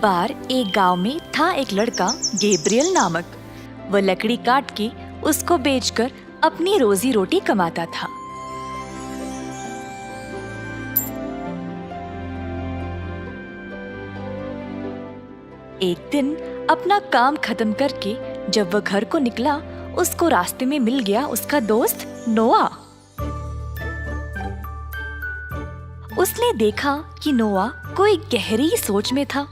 बार एक गांव में था एक लड़का गैब्रियल नामक। वह लकड़ी काट के उसको बेचकर अपनी रोजी रोटी कमाता था। एक दिन अपना काम खत्म करके जब वह घर को निकला, उसको रास्ते में मिल गया उसका दोस्त नोआ। उसने देखा कि नोआ कोई गहरी सोच में था।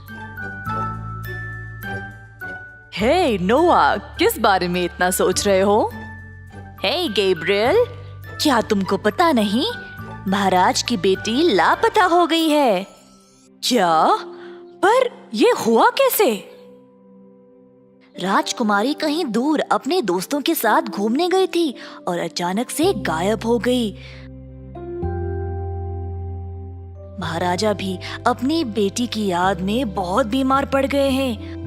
हे नोआ, किस बारे में इतना सोच रहे हो? हे गैब्रियल, क्या तुमको पता नहीं, महाराज की बेटी लापता हो गई है। क्या? पर ये हुआ कैसे? राजकुमारी कहीं दूर अपने दोस्तों के साथ घूमने गई थी और अचानक से गायब हो गई। महाराजा भी अपनी बेटी की याद में बहुत बीमार पड़ गए हैं।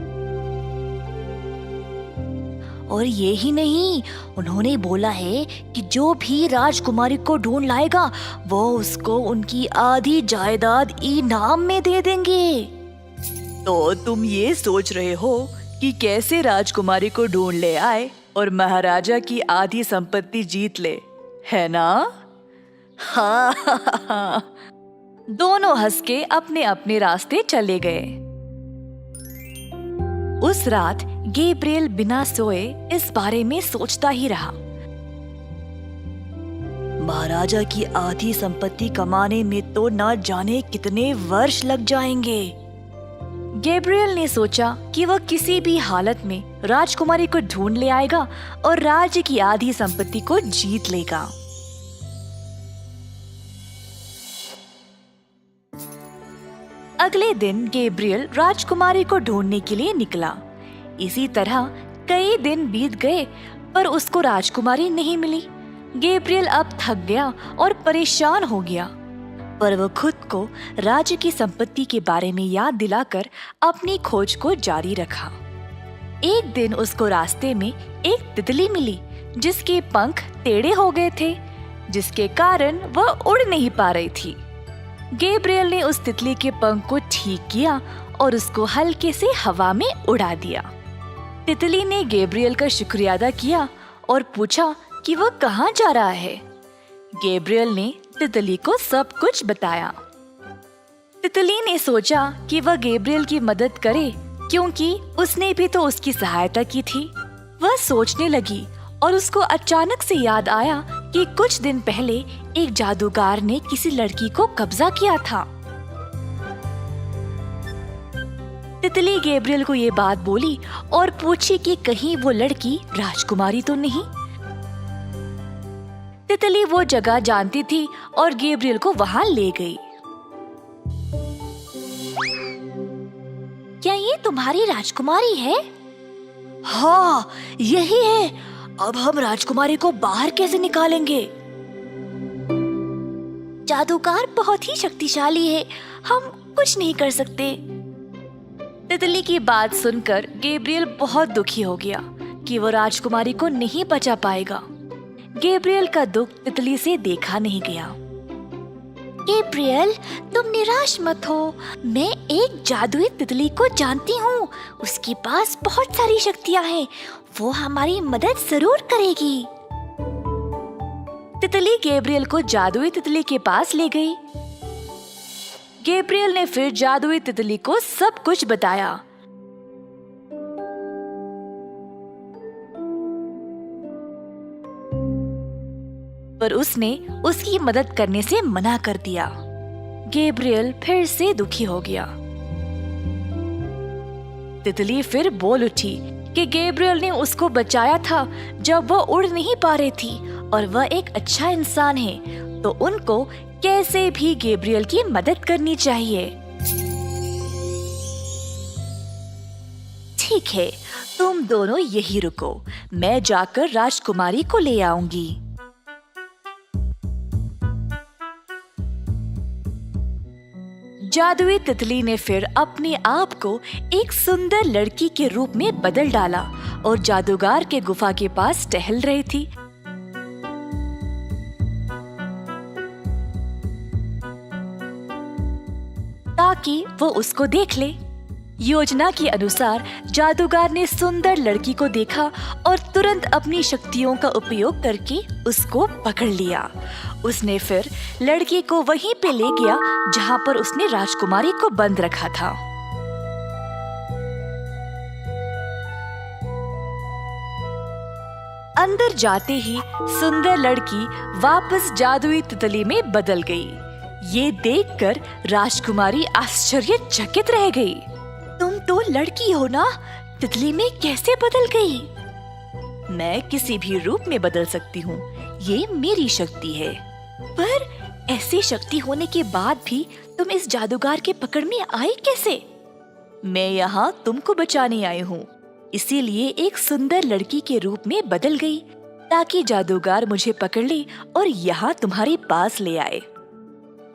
और ये ही नहीं, उन्होंने बोला है कि जो भी राजकुमारी को ढूंढ लाएगा वो उसको उनकी आधी जायदाद इनाम में दे देंगे। तो तुम ये सोच रहे हो कि कैसे राजकुमारी को ढूंढ ले आए और महाराजा की आधी संपत्ति जीत ले, है ना? हाँ। दोनों हंस के अपने अपने रास्ते चले गए। उस रात गैब्रियल बिना सोए इस बारे में सोचता ही रहा। महाराजा की आधी संपत्ति कमाने में तो न जाने कितने वर्ष लग जाएंगे। गैब्रियल ने सोचा कि वह किसी भी हालत में राजकुमारी को ढूंढ ले आएगा और राज्य की आधी संपत्ति को जीत लेगा। अगले दिन गैब्रियल राजकुमारी को ढूंढने के लिए निकला। इसी तरह कई दिन बीत गए पर उसको राजकुमारी नहीं मिली। गैब्रियल अब थक गया और परेशान हो गया, पर वह खुद को राज्य की संपत्ति के बारे में याद दिलाकर अपनी खोज को जारी रखा। एक दिन उसको रास्ते में एक तितली मिली जिसके पंख टेढ़े हो गए थे, जिसके कारण वह उड़ नहीं पा रही थी। गैब्रियल ने उस तितली के पंख को ठीक किया और उसको हल्के से हवा में उड़ा दिया। तितली ने गैब्रियल का शुक्रिया अदा किया और पूछा कि वह कहाँ जा रहा है। गैब्रियल ने तितली को सब कुछ बताया। तितली ने सोचा कि वह गैब्रियल की मदद करे क्योंकि उसने भी तो उसकी सहायता की थी। वह सोचने लगी और उसको अचानक से याद आया कि कुछ दिन पहले एक जादूगर ने किसी लड़की को कब्जा किया था। तितली गैब्रियल को ये बात बोली और पूछी कि कहीं वो लड़की राजकुमारी तो नहीं। तितली वो जगह जानती थी और गैब्रियल को वहां ले गई। क्या ये तुम्हारी राजकुमारी है? हाँ, यही है। अब हम राजकुमारी को बाहर कैसे निकालेंगे? जादूगर बहुत ही शक्तिशाली है, हम कुछ नहीं कर सकते। तितली की बात सुनकर गैब्रियल बहुत दुखी हो गया कि वो राजकुमारी को नहीं बचा पाएगा। गैब्रियल का दुख तितली से देखा नहीं गया। गैब्रियल, तुम निराश मत हो। मैं एक जादुई तितली को जानती हूँ। उसके पास बहुत सारी शक्तियाँ हैं। वो हमारी मदद जरूर करेगी। तितली गैब्रियल को जादुई तितली के पास ले गई। गैब्रियल ने फिर जादुई तितली को सब कुछ बताया। पर उसने उसकी मदद करने से मना कर दिया। गैब्रियल फिर से दुखी हो गया। तितली फिर बोल उठी कि गैब्रियल ने उसको बचाया था जब वह उड़ नहीं पा रही थी और वह एक अच्छा इंसान है, तो उनको कैसे भी गैब्रियल की मदद करनी चाहिए। ठीक है, तुम दोनों यही रुको, मैं जाकर राजकुमारी को ले आऊंगी। जादुई तितली ने फिर अपने आप को एक सुंदर लड़की के रूप में बदल डाला और जादूगर के गुफा के पास टहल रही थी। ताकि वो उसको देख ले। योजना के अनुसार जादूगर ने सुंदर लड़की को देखा और तुरंत अपनी शक्तियों का उपयोग करके उसको पकड़ लिया। उसने फिर लड़की को वहीं पे ले गया जहां पर उसने राजकुमारी को बंद रखा था। अंदर जाते ही सुंदर लड़की वापस जादुई तितली में बदल गई। ये देखकर राजकुमारी आश्चर्यचकित रह गई। तुम तो लड़की हो ना, तितली में कैसे बदल गई? मैं किसी भी रूप में बदल सकती हूँ, ये मेरी शक्ति है। पर ऐसी शक्ति होने के बाद भी तुम इस जादूगर के पकड़ में आई कैसे? मैं यहाँ तुमको बचाने आई हूँ, इसीलिए एक सुंदर लड़की के रूप में बदल गई ताकि जादूगर मुझे पकड़ ले और यहाँ तुम्हारे पास ले आए।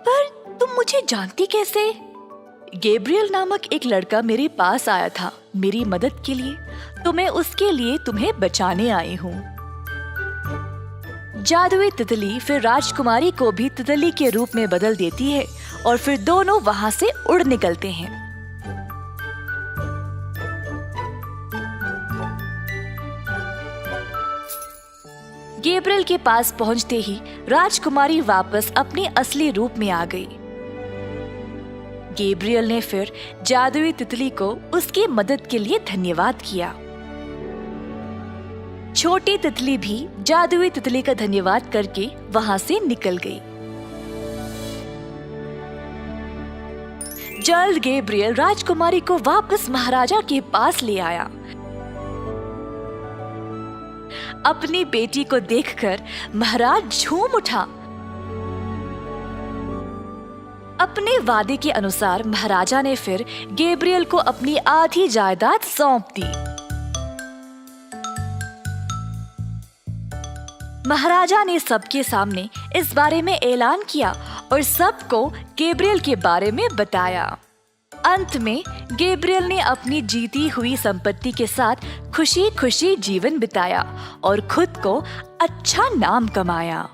पर तुम मुझे जानती कैसे? गैब्रियल नामक एक लड़का मेरे पास आया था मेरी मदद के लिए, तो मैं उसके लिए तुम्हें बचाने आई हूँ। जादुई तितली फिर राजकुमारी को भी तितली के रूप में बदल देती है और फिर दोनों वहाँ से उड़ निकलते हैं। गैब्रियल के पास पहुंचते ही राजकुमारी वापस अपने असली रूप में आ गई। गैब्रियल ने फिर जादुई तितली को उसकी मदद के लिए धन्यवाद किया। छोटी तितली भी जादुई तितली का धन्यवाद करके वहां से निकल गई। जल्द गैब्रियल राजकुमारी को वापस महाराजा के पास ले आया। अपनी बेटी को देखकर महाराज झूम उठा। अपने वादे के अनुसार महाराजा ने फिर गैब्रियल को अपनी आधी जायदाद सौंप दी। महाराजा ने सबके सामने इस बारे में ऐलान किया और सबको गैब्रियल के बारे में बताया। अंत में गैब्रियल ने अपनी जीती हुई संपत्ति के साथ खुशी खुशी जीवन बिताया और खुद को अच्छा नाम कमाया।